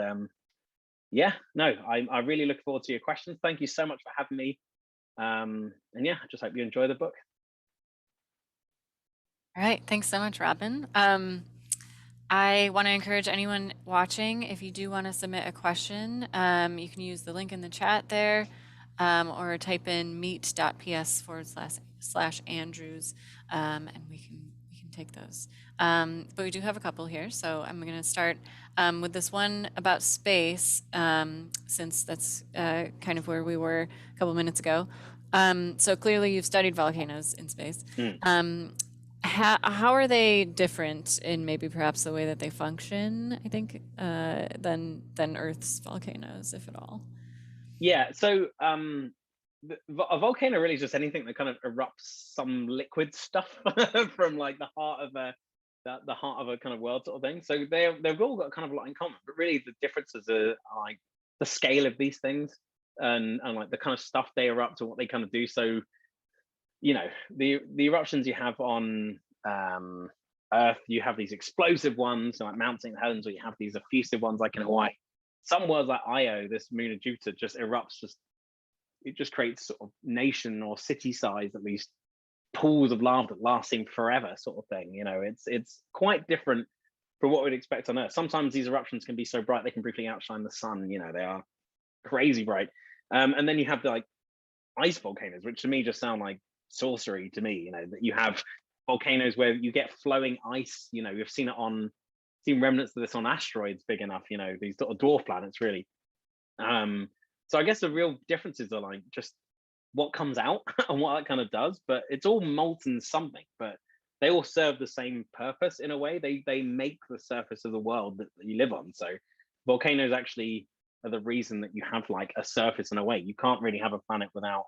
I really look forward to your questions. Thank you so much for having me. And I just hope you enjoy the book. All right, thanks so much, Robin. I want to encourage anyone watching, if you do want to submit a question, you can use the link in the chat there, or type in meet.ps/Andrews, and we can take those. But we do have a couple here, so I'm going to start with this one about space, since that's kind of where we were a couple minutes ago. So clearly you've studied volcanoes in space. How are they different in maybe perhaps the way that they function, I think, than Earth's volcanoes, if at all? Yeah, so a volcano really is just anything that kind of erupts some liquid stuff from like the heart of a kind of world sort of thing. So they've all got kind of a lot in common, but really the differences are like the scale of these things and like the kind of stuff they erupt or what they kind of do. So the eruptions you have on Earth, you have these explosive ones like Mount St. Helens, or you have these effusive ones like in Hawaii. Some worlds like Io, this moon of Jupiter, just erupts. It just creates sort of nation or city size, at least, pools of lava lasting forever, sort of thing. It's quite different from what we'd expect on Earth. Sometimes these eruptions can be so bright they can briefly outshine the sun. They are crazy bright. And then you have like ice volcanoes, which to me just sound like sorcery to me. That you have volcanoes where you get flowing ice. We've seen remnants of this on asteroids big enough, these sort of dwarf planets really. So I guess the real differences are like just what comes out and what that kind of does, but it's all molten something, but they all serve the same purpose in a way. They make the surface of the world that you live on. So volcanoes actually are the reason that you have like a surface in a way. You can't really have a planet without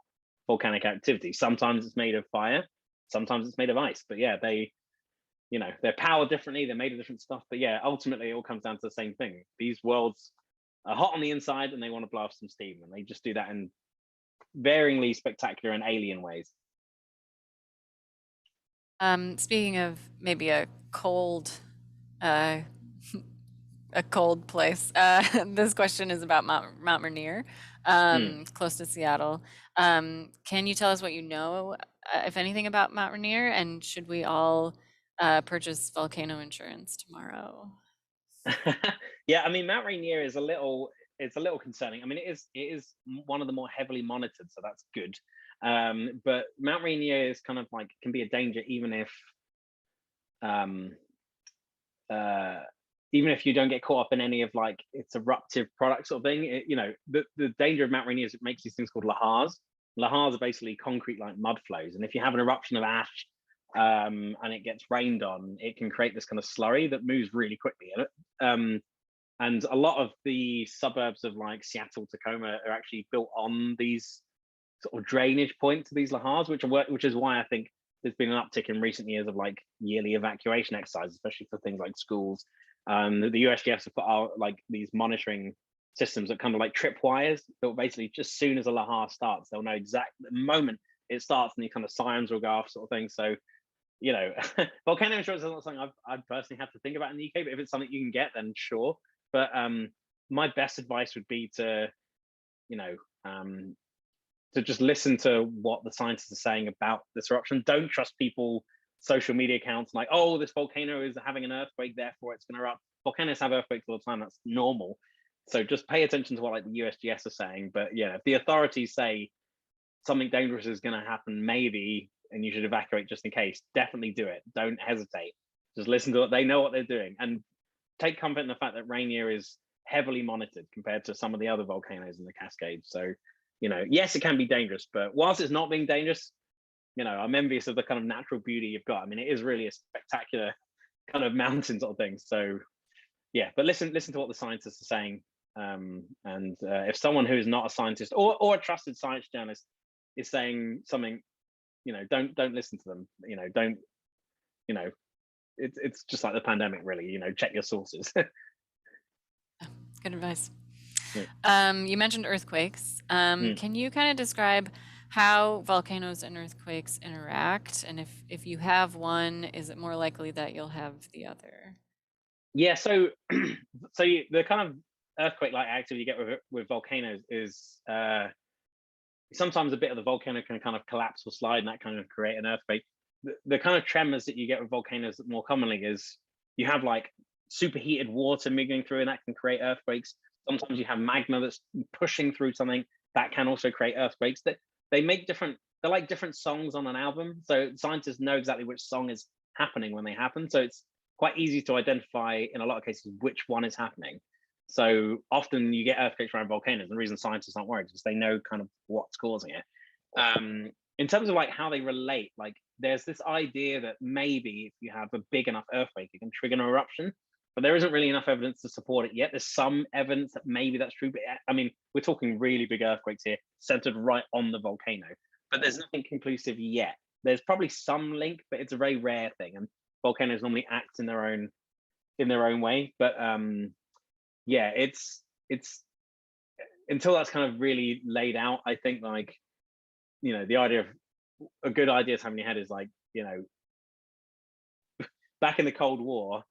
volcanic activity. Sometimes it's made of fire, sometimes it's made of ice, but yeah, they're powered differently, they're made of different stuff, but yeah, ultimately it all comes down to the same thing. These worlds are hot on the inside and they want to blow off some steam, and they just do that in varyingly spectacular and alien ways. Speaking of maybe a cold place, this question is about Mount Rainier, close to Seattle. Can you tell us what you know, if anything, about Mount Rainier, and should we all purchase volcano insurance tomorrow? Yeah, I mean, Mount Rainier is it's a little concerning. I mean, it is one of the more heavily monitored, so that's good. But Mount Rainier is kind of like can be a danger um, uh, even if you don't get caught up in any of like its eruptive product sort of thing. The danger of Mount Rainier is it makes these things called lahars. Lahars are basically concrete like mud flows, and if you have an eruption of ash and it gets rained on, it can create this kind of slurry that moves really quickly. And a lot of the suburbs of like Seattle, Tacoma are actually built on these sort of drainage points to these lahars, which is why I think there's been an uptick in recent years of like yearly evacuation exercises, especially for things like schools. The USGS have put out like these monitoring systems that kind of like trip wires that basically just as soon as a lahar starts, they'll know exact the moment it starts and the kind of sirens will go off sort of thing. So, volcano insurance is not something I've personally had to think about in the UK, but if it's something you can get, then sure. But my best advice would be you know, to just listen to what the scientists are saying about this eruption. Don't trust people, social media accounts like, oh, this volcano is having an earthquake, therefore it's going to erupt. Volcanoes have earthquakes all the time. That's normal. So just pay attention to what like the USGS are saying. But yeah, if the authorities say something dangerous is going to happen, maybe, and you should evacuate just in case, definitely do it. Don't hesitate. Just listen to what they know what they're doing, and take comfort in the fact that Rainier is heavily monitored compared to some of the other volcanoes in the Cascades. So, yes, it can be dangerous, but whilst it's not being dangerous, I'm envious of the kind of natural beauty you've got. I mean, it is really a spectacular kind of mountain sort of thing. So, yeah, but listen to what the scientists are saying. If someone who is not a scientist or a trusted science journalist is saying something, don't listen to them. Don't. It's just like the pandemic, really. Check your sources. Good advice. Yeah. You mentioned earthquakes. Mm. Can you kind of describe how volcanoes and earthquakes interact? And if you have one, is it more likely that you'll have the other? Yeah, so the kind of earthquake-like activity you get with volcanoes is sometimes a bit of the volcano can kind of collapse or slide, and that kind of create an earthquake. The kind of tremors that you get with volcanoes more commonly is you have like superheated water moving through, and that can create earthquakes. Sometimes you have magma that's pushing through something that can also create earthquakes. That they make they're like different songs on an album, so scientists know exactly which song is happening when they happen. So it's quite easy to identify in a lot of cases which one is happening. So often you get earthquakes around volcanoes, and the reason scientists aren't worried is they know kind of what's causing it. In terms of like how they relate, like there's this idea that maybe if you have a big enough earthquake, it can trigger an eruption, but there isn't really enough evidence to support it yet. There's some evidence that maybe that's true, but I mean, we're talking really big earthquakes here, centered right on the volcano, but there's nothing conclusive yet. There's probably some link, but it's a very rare thing, and volcanoes normally act in their own way. But yeah, it's until that's kind of really laid out, I think like the idea of a good idea to have in your head is like back in the Cold War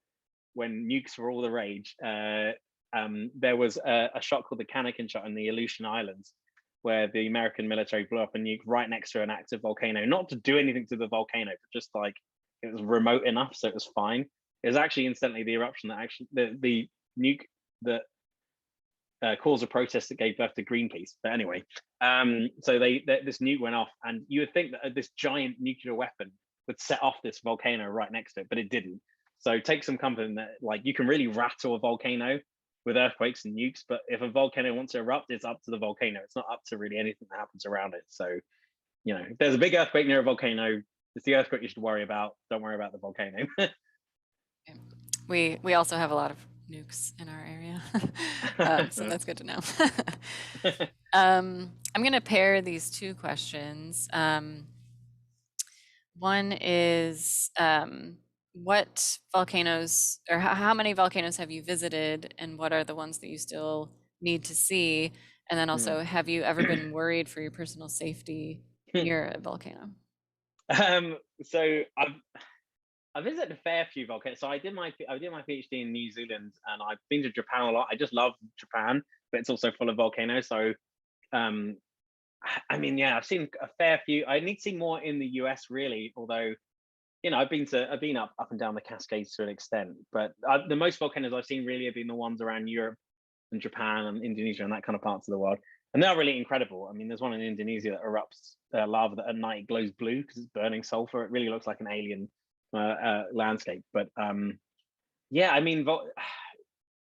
when nukes were all the rage, there was a shot called the Kaneken shot in the Aleutian Islands, where the American military blew up a nuke right next to an active volcano, not to do anything to the volcano, but just like it was remote enough so it was fine. It was actually incidentally the eruption that actually the nuke that caused a protest that gave birth to Greenpeace. But anyway, so this nuke went off, and you would think that this giant nuclear weapon would set off this volcano right next to it, but it didn't. So take some comfort in that, like you can really rattle a volcano with earthquakes and nukes, but if a volcano wants to erupt, it's up to the volcano. It's not up to really anything that happens around it. So, if there's a big earthquake near a volcano, it's the earthquake you should worry about. Don't worry about the volcano. We also have a lot of nukes in our area, so that's good to know. I'm going to pair these two questions. One is what volcanoes, or how many volcanoes have you visited, and what are the ones that you still need to see? And then also, have you ever been worried for your personal safety near a volcano? So I visited a fair few volcanoes. So I did my PhD in New Zealand, and I've been to Japan a lot. I just love Japan, but it's also full of volcanoes. So I mean, yeah, I've seen a fair few. I need to see more in the US, really. Although you know, I've been up and down the Cascades to an extent, but the most volcanoes I've seen really have been the ones around Europe and Japan and Indonesia and that kind of parts of the world. And they're really incredible. I mean, there's one in Indonesia that erupts lava that at night glows blue because it's burning sulfur. It really looks like an alien landscape. But yeah, I mean,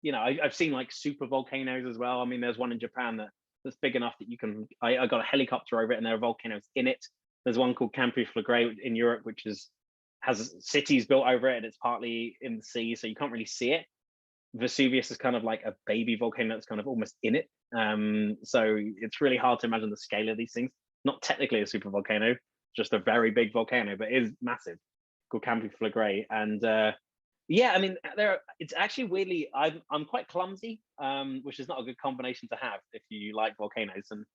you know, I've seen like super volcanoes as well. I mean, there's one in Japan that's big enough that you can. I got a helicopter over it, and there are volcanoes in it. There's one called Campi in Europe, which has cities built over it, and it's partly in the sea, so you can't really see it. Vesuvius is kind of like a baby volcano that's kind of almost in it. So it's really hard to imagine the scale of these things. Not technically a super volcano, just a very big volcano, but it is massive, called Campi. And yeah, I mean, it's actually weirdly, I'm quite clumsy, which is not a good combination to have if you like volcanoes. And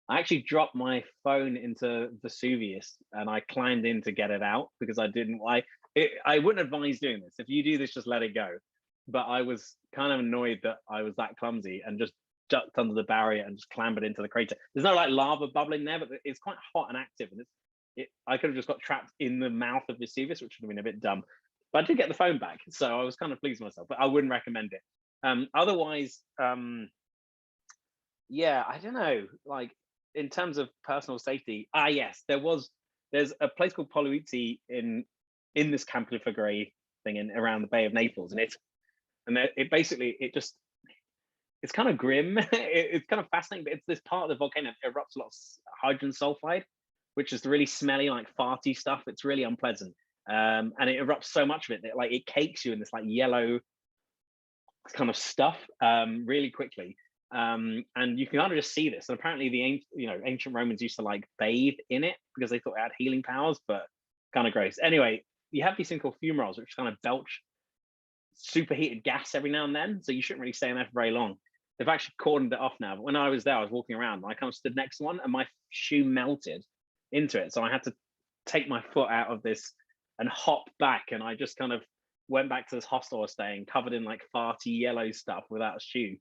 I actually dropped my phone into Vesuvius and I climbed in to get it out because I wouldn't advise doing this. If you do this, just let it go. But I was kind of annoyed that I was that clumsy and just ducked under the barrier and just clambered into the crater. There's no like lava bubbling there, but it's quite hot and active. And I could have just got trapped in the mouth of Vesuvius, which would have been a bit dumb. But I did get the phone back, so I was kind of pleased with myself. But I wouldn't recommend it. Otherwise, yeah, I don't know. Like in terms of personal safety, yes, there's a place called Poluizzi in this Campi thing around the Bay of Naples, and it's kind of grim. It's kind of fascinating, but it's this part of the volcano that erupts a lot of hydrogen sulfide, which is really smelly, like farty stuff. It's really unpleasant. And it erupts so much of it that like it cakes you in this like yellow kind of stuff really quickly. And you can kind of just see this. And apparently the ancient Romans used to like bathe in it because they thought it had healing powers, but kind of gross. Anyway, you have these things called fumaroles, which kind of belch superheated gas every now and then, so you shouldn't really stay in there for very long. They've actually cordoned it off now, but when I was there, I was walking around and I kind of stood next to one and my shoe melted into it, so I had to take my foot out of this and hop back, and I just kind of went back to this hostel I was staying covered in like farty yellow stuff without a shoe.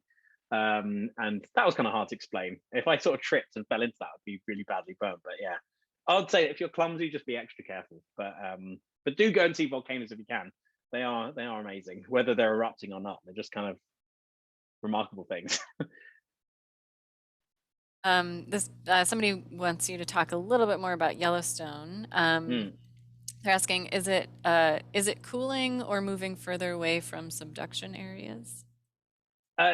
And that was kind of hard to explain. If I sort of tripped and fell into that, I'd be really badly burned. But yeah, I'd say if you're clumsy, just be extra careful. But do go and see volcanoes if you can. They are amazing, whether they're erupting or not. They're just kind of remarkable things. Somebody wants you to talk a little bit more about Yellowstone. They're asking, is it cooling or moving further away from subduction areas?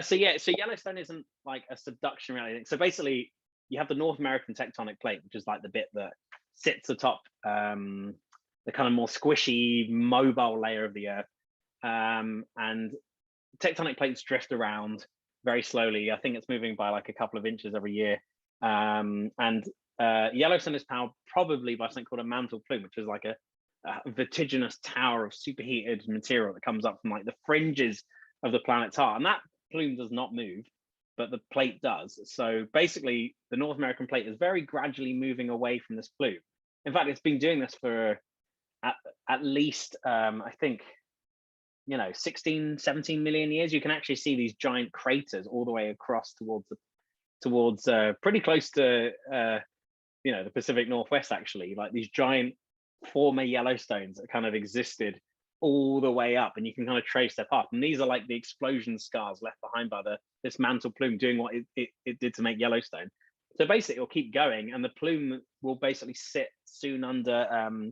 So Yellowstone isn't like a subduction reality. So basically, you have the North American tectonic plate, which is like the bit that sits atop the kind of more squishy, mobile layer of the Earth. And tectonic plates drift around very slowly. I think it's moving by like a couple of inches every year. And Yellowstone is powered probably by something called a mantle plume, which is like a vertiginous tower of superheated material that comes up from like the fringes of the planet's heart. And that plume does not move, but the plate does. So basically, the North American plate is very gradually moving away from this plume. In fact, it's been doing this for at least, I think, 16, 17 million years. You can actually see these giant craters all the way across towards pretty close to, the Pacific Northwest, actually, like these giant former Yellowstones that kind of existed all the way up, and you can kind of trace their path. And these are like the explosion scars left behind by this mantle plume doing what it did to make Yellowstone. So basically, it'll keep going, and the plume will basically sit soon under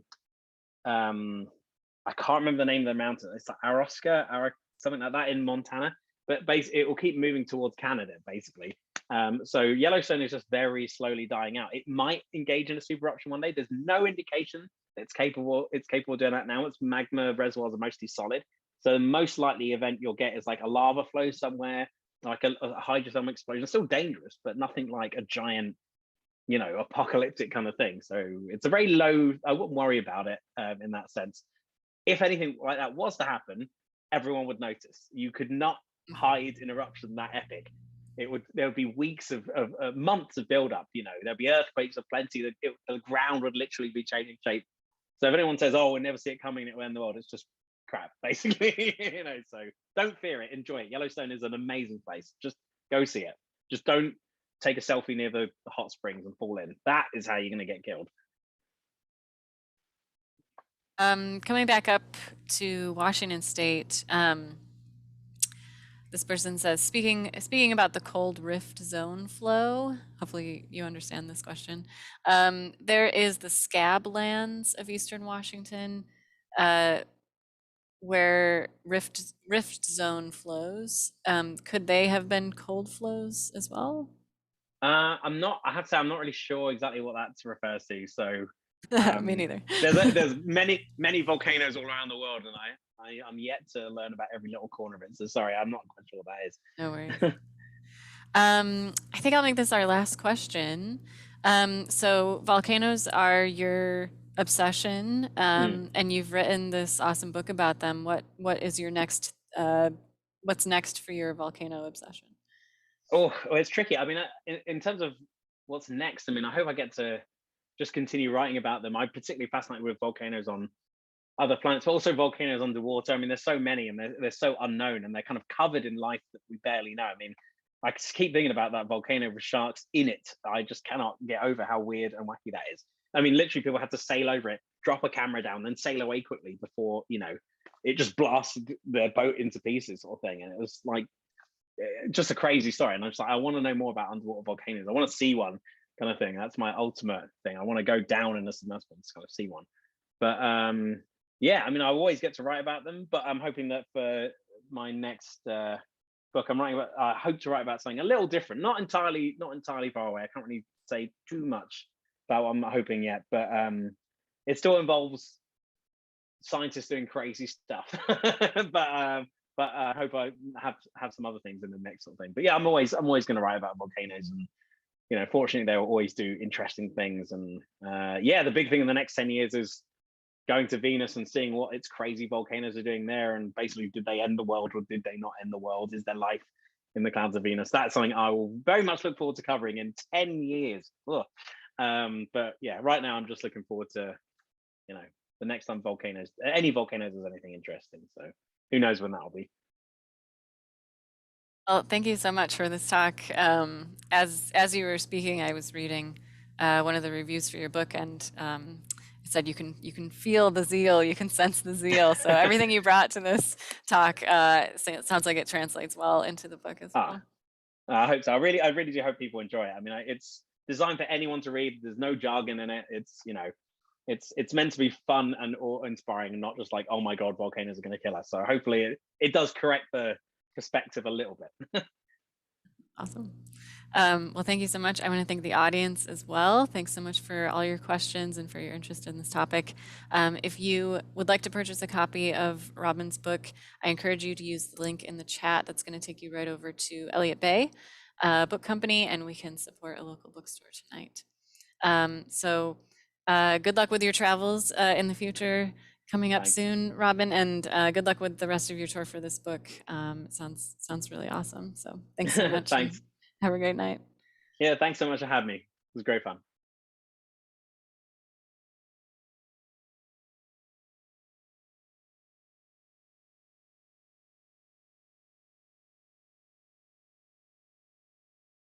I can't remember the name of the mountain. It's like Arosca, something like that in Montana. But basically, it will keep moving towards Canada, basically. So Yellowstone is just very slowly dying out. It might engage in a super eruption one day. There's no indication that it's capable of doing that now. Its magma reservoirs are mostly solid. So the most likely event you'll get is like a lava flow somewhere, like a hydrothermal explosion. It's still dangerous, but nothing like a giant, apocalyptic kind of thing. So it's a very low, I wouldn't worry about it in that sense. If anything like that was to happen, everyone would notice. You could not hide an eruption that epic. There would be weeks of months of build-up. There'd be earthquakes aplenty. The ground would literally be changing shape. So if anyone says, "Oh, we'll never see it coming, it will end the world," it's just crap, basically. So don't fear it. Enjoy it. Yellowstone is an amazing place. Just go see it. Just don't take a selfie near the hot springs and fall in. That is how you're going to get killed. Coming back up to Washington State, this person says, speaking about the cold rift zone flow, hopefully you understand this question. There is the scab lands of Eastern Washington, where rift zone flows. Could they have been cold flows as well? I have to say, I'm not really sure exactly what that refers to. So Me neither. there's many volcanoes all around the world, and I'm yet to learn about every little corner of it. So sorry, I'm not quite sure what that is. No worries. I think I'll make this our last question. So volcanoes are your obsession, and you've written this awesome book about them. What is your next? What's next for your volcano obsession? Oh, well, it's tricky. I mean, in terms of what's next, I mean, I hope I get to just continue writing about them. I'm particularly fascinated with volcanoes on other planets, but also volcanoes underwater. I mean, there's so many, and they're so unknown, and they're kind of covered in life that we barely know. I mean, I just keep thinking about that volcano with sharks in it. I just cannot get over how weird and wacky that is. I mean, literally, people had to sail over it, drop a camera down, then sail away quickly before, it just blasted their boat into pieces, sort of thing. And it was like just a crazy story. And I'm just like, I want to know more about underwater volcanoes. I want to see one, kind of thing. That's my ultimate thing. I want to go down in a submersible and just kind of see one. But yeah, I mean, I always get to write about them, but I'm hoping that for my next book, I hope to write about something a little different, not entirely far away. I can't really say too much about what I'm hoping yet, but it still involves scientists doing crazy stuff. but I hope I have some other things in the mix, sort of thing. But yeah, I'm always going to write about volcanoes, and fortunately, they will always do interesting things. And yeah, the big thing in the next 10 years is going to Venus and seeing what its crazy volcanoes are doing there, and basically, did they end the world or did they not end the world? Is there life in the clouds of Venus? That's something I will very much look forward to covering in 10 years. But yeah, right now I'm just looking forward to, the next time any volcanoes is anything interesting. So who knows when that'll be. Well, thank you so much for this talk. As you were speaking, I was reading one of the reviews for your book, and it said you can feel the zeal, you can sense the zeal. So everything you brought to this talk, it sounds like it translates well into the book as well. I hope so. I really do hope people enjoy it. I mean, it's designed for anyone to read. There's no jargon in it. It's it's meant to be fun and awe-inspiring, and not just like, oh my god, volcanoes are going to kill us. So hopefully it does correct the perspective a little bit. Awesome. Well, thank you so much. I want to thank the audience as well. Thanks so much for all your questions and for your interest in this topic. If you would like to purchase a copy of Robin's book, I encourage you to use the link in the chat. That's going to take you right over to Elliott Bay Book Company, and we can support a local bookstore tonight. So good luck with your travels in the future coming up soon, Robin, and good luck with the rest of your tour for this book. It sounds really awesome. So thanks so much. Thanks. Have a great night. Yeah, thanks so much for having me. It was great fun.